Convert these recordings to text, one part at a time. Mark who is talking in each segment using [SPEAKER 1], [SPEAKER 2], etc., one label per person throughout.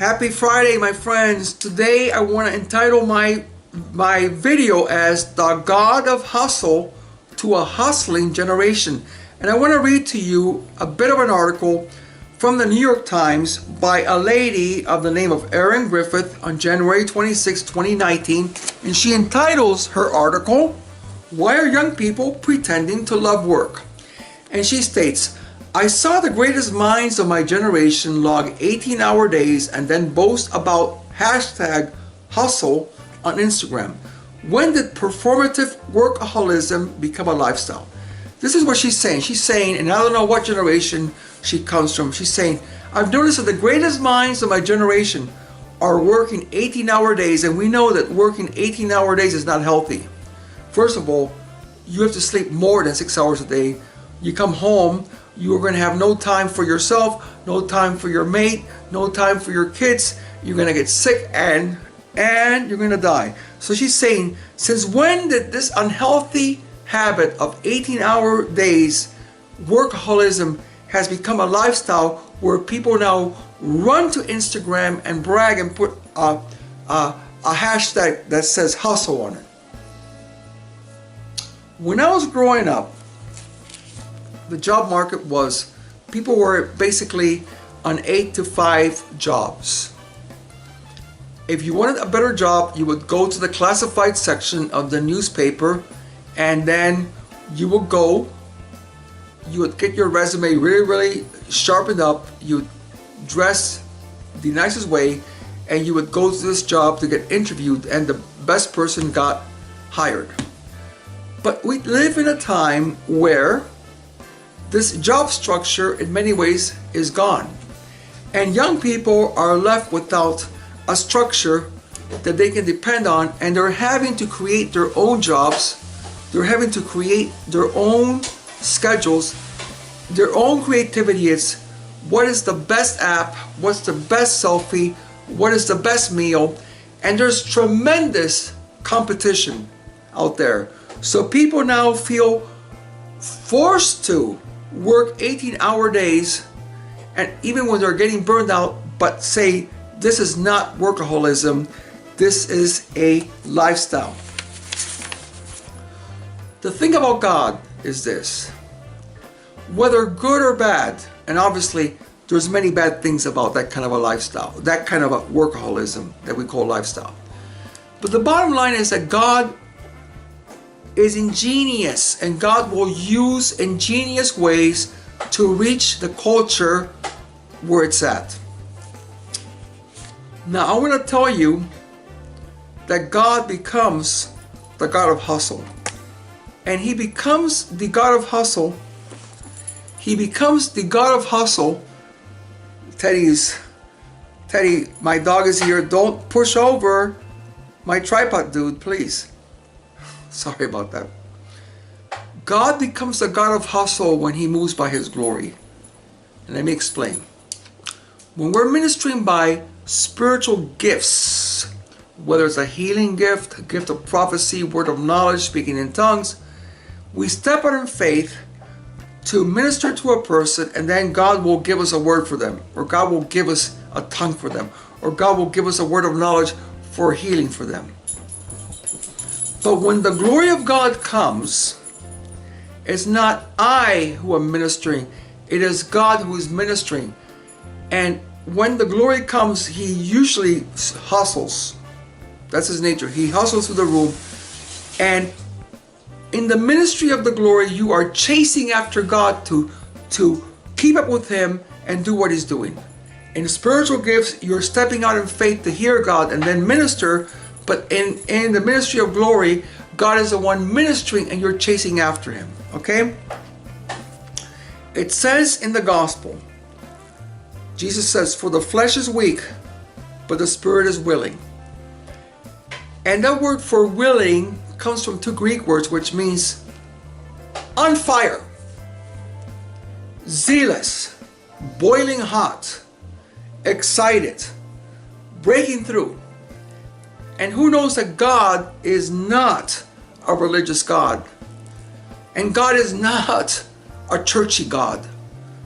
[SPEAKER 1] Happy Friday, my friends. Today I want to entitle my video as The God of Hustle to a Hustling Generation. And I want to read to you a bit of an article from the New York Times by a lady of the name of Erin Griffith on January 26, 2019. And she entitles her article, "Why Are Young People Pretending to Love Work?" And she states, "I saw the greatest minds of my generation log 18-hour days and then boast about hashtag hustle on Instagram. When did performative workaholism become a lifestyle?" This is what she's saying. She's saying, and I don't know what generation she comes from, she's saying, "I've noticed that the greatest minds of my generation are working 18-hour days, and we know that working 18-hour days is not healthy. First of all, you have to sleep more than 6 hours a day. You come home, you are going to have no time for yourself, no time for your mate, no time for your kids. You're going to get sick and you're going to die." So she's saying, since when did this unhealthy habit of 18-hour days, workaholism, has become a lifestyle where people now run to Instagram and brag and put a hashtag that says hustle on it? When I was growing up, the job market was, people were basically on 8 to 5 jobs. If you wanted a better job, you would go to the classified section of the newspaper, and then you would go, you would get your resume really sharpened up, you would dress the nicest way, and you would go to this job to get interviewed, and the best person got hired. But we live in a time where this job structure in many ways is gone, and young people are left without a structure that they can depend on, and they're having to create their own jobs, they're having to create their own schedules, their own creativity. It's what is the best app, what's the best selfie, what is the best meal, and there's tremendous competition out there. So people now feel forced to work 18-hour days, and even when they're getting burned out, but say this is not workaholism, this is a lifestyle. The thing about God is this: whether good or bad, and obviously there's many bad things about that kind of a lifestyle, that kind of a workaholism that we call lifestyle, but the bottom line is that God is ingenious, and God will use ingenious ways to reach the culture where it's at. Now I want to tell you that God becomes the God of hustle, and He becomes the God of hustle. He becomes the God of hustle. Teddy, my dog is here. Don't push over my tripod, dude, please. Sorry about that. God becomes the God of hustle when He moves by His glory. And let me explain. When we're ministering by spiritual gifts, whether it's a healing gift, a gift of prophecy, word of knowledge, speaking in tongues, we step out in faith to minister to a person, and then God will give us a word for them, or God will give us a tongue for them, or God will give us a word of knowledge for healing for them. But when the glory of God comes, it's not I who am ministering, it is God who is ministering. And when the glory comes, He usually hustles. That's His nature. He hustles through the room. And in the ministry of the glory, you are chasing after God to keep up with Him and do what He's doing. In spiritual gifts, you're stepping out in faith to hear God and then minister. But in the ministry of glory, God is the one ministering, and you're chasing after Him. Okay? It says in the gospel, Jesus says, "For the flesh is weak, but the spirit is willing." And that word for willing comes from 2 Greek words, which means on fire, zealous, boiling hot, excited, breaking through. And who knows that God is not a religious God, and God is not a churchy God.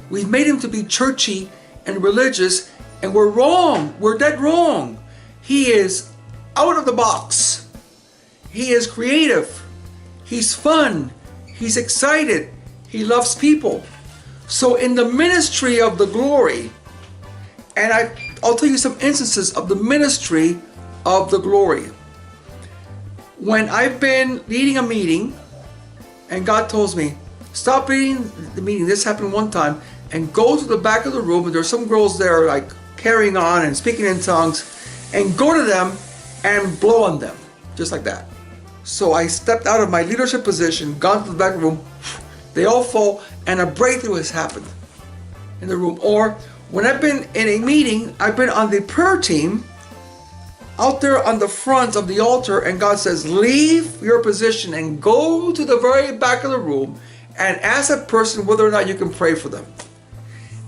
[SPEAKER 1] We've made Him to be churchy and religious, And we're wrong. We're dead wrong. He is out of the box. He is creative. He's fun. He's excited. He loves people. So in the ministry of the glory, and I'll tell you some instances of the ministry of the glory. When I've been leading a meeting and God tells me, stop leading the meeting, this happened one time, and go to the back of the room, and there's some girls there like carrying on and speaking in tongues, and go to them and blow on them, just like that. So I stepped out of my leadership position, gone to the back of the room, they all fall, and a breakthrough has happened in the room. Or when I've been in a meeting, I've been on the prayer team, out there on the front of the altar, and God says, leave your position and go to the very back of the room and ask that person whether or not you can pray for them.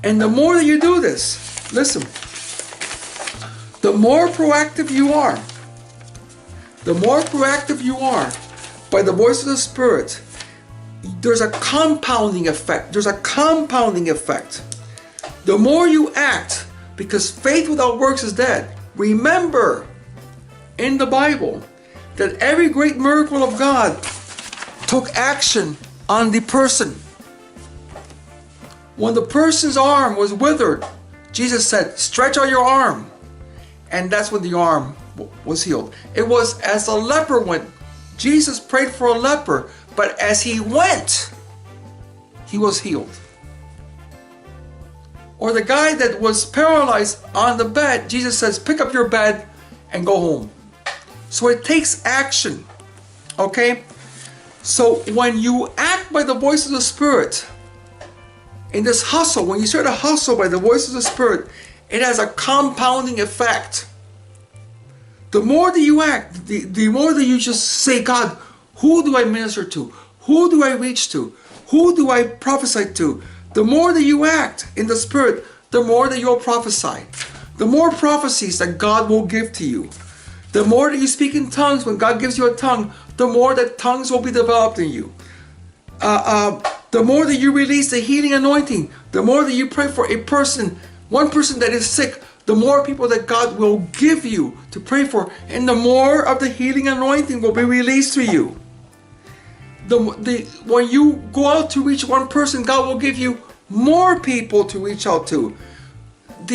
[SPEAKER 1] And the more that you do this, listen, the more proactive you are, by the voice of the Spirit, there's a compounding effect. The more you act, because faith without works is dead. Remember, in the Bible, that every great miracle of God took action on the person. When the person's arm was withered, Jesus said, stretch out your arm. And that's when the arm was healed. It was as a leper went. Jesus prayed for a leper, but as he went, he was healed. Or the guy that was paralyzed on the bed, Jesus says, pick up your bed and go home. So it takes action, okay? So when you act by the voice of the Spirit, in this hustle, when you start to hustle by the voice of the Spirit, it has a compounding effect. The more that you act, the more that you just say, God, who do I minister to? Who do I reach to? Who do I prophesy to? The more that you act in the Spirit, the more that you'll prophesy. The more prophecies that God will give to you. The more that you speak in tongues, when God gives you a tongue, the more that tongues will be developed in you. The more that you release the healing anointing, the more that you pray for a person, one person that is sick, the more people that God will give you to pray for, and the more of the healing anointing will be released to you. When you go out to reach one person, God will give you more people to reach out to.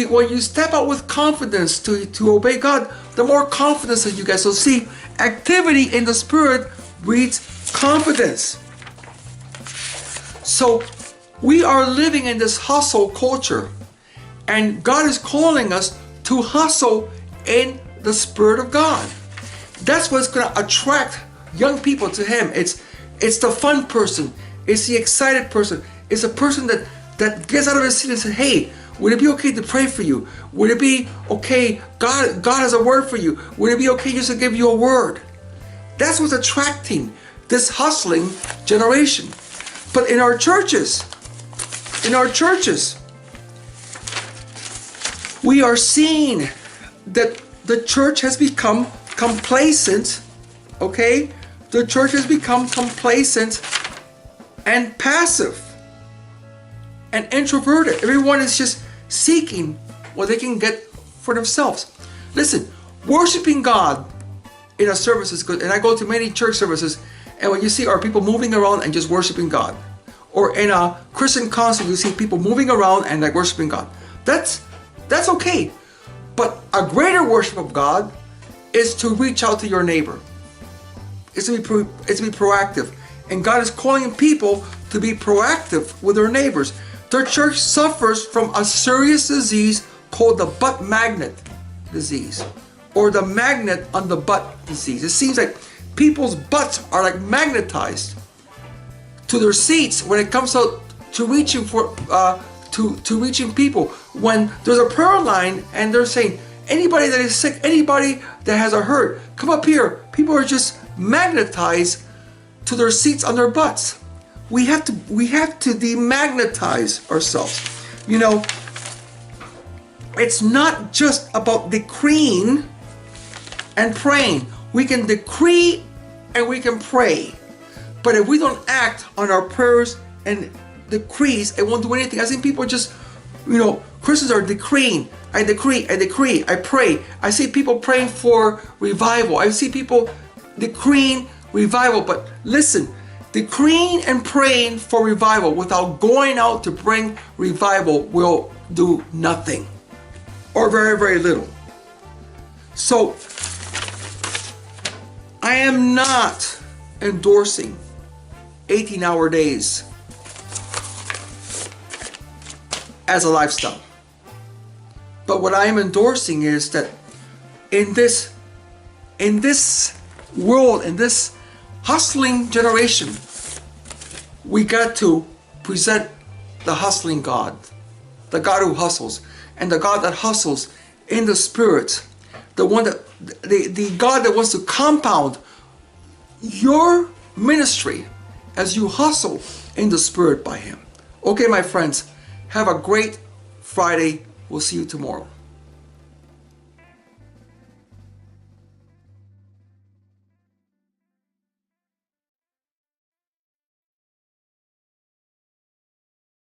[SPEAKER 1] When you step out with confidence to obey God, the more confidence that you get. So see, activity in the Spirit breeds confidence. So we are living in this hustle culture, and God is calling us to hustle in the Spirit of God. That's what's going to attract young people to Him. It's the fun person. It's the excited person. It's a person that gets out of his seat and says, hey, would it be okay to pray for you? Would it be okay? God has a word for you. Would it be okay just to give you a word? That's what's attracting this hustling generation. But in our churches, we are seeing that the church has become complacent, okay? The church has become complacent and passive and introverted. Everyone is just seeking what they can get for themselves. Listen, worshiping God in a service is good. And I go to many church services, and what you see are people moving around and just worshiping God. Or in a Christian concert, you see people moving around and like worshiping God. That's okay. But a greater worship of God is to reach out to your neighbor. It's to be proactive. And God is calling people to be proactive with their neighbors. Their church suffers from a serious disease called the butt magnet disease, or the magnet on the butt disease. It seems like people's butts are like magnetized to their seats when it comes out to reaching for to reaching people. When there's a prayer line and they're saying, anybody that is sick, anybody that has a hurt, come up here. People are just magnetized to their seats on their butts. We have to demagnetize ourselves. You know, it's not just about decreeing and praying. We can decree and we can pray. But if we don't act on our prayers and decrees, it won't do anything. I've seen people just Christians are decreeing. I decree, I pray. I see people praying for revival. I see people decreeing revival. But listen, decreeing and praying for revival without going out to bring revival will do nothing, or very, very little. So, I am not endorsing 18-hour days as a lifestyle. But what I am endorsing is that in this world, in this hustling generation, we got to present the hustling God, the God who hustles, and the God that hustles in the spirit, the one that the God that wants to compound your ministry as you hustle in the spirit by Him. Okay, my friends, have a great Friday. We'll see you tomorrow.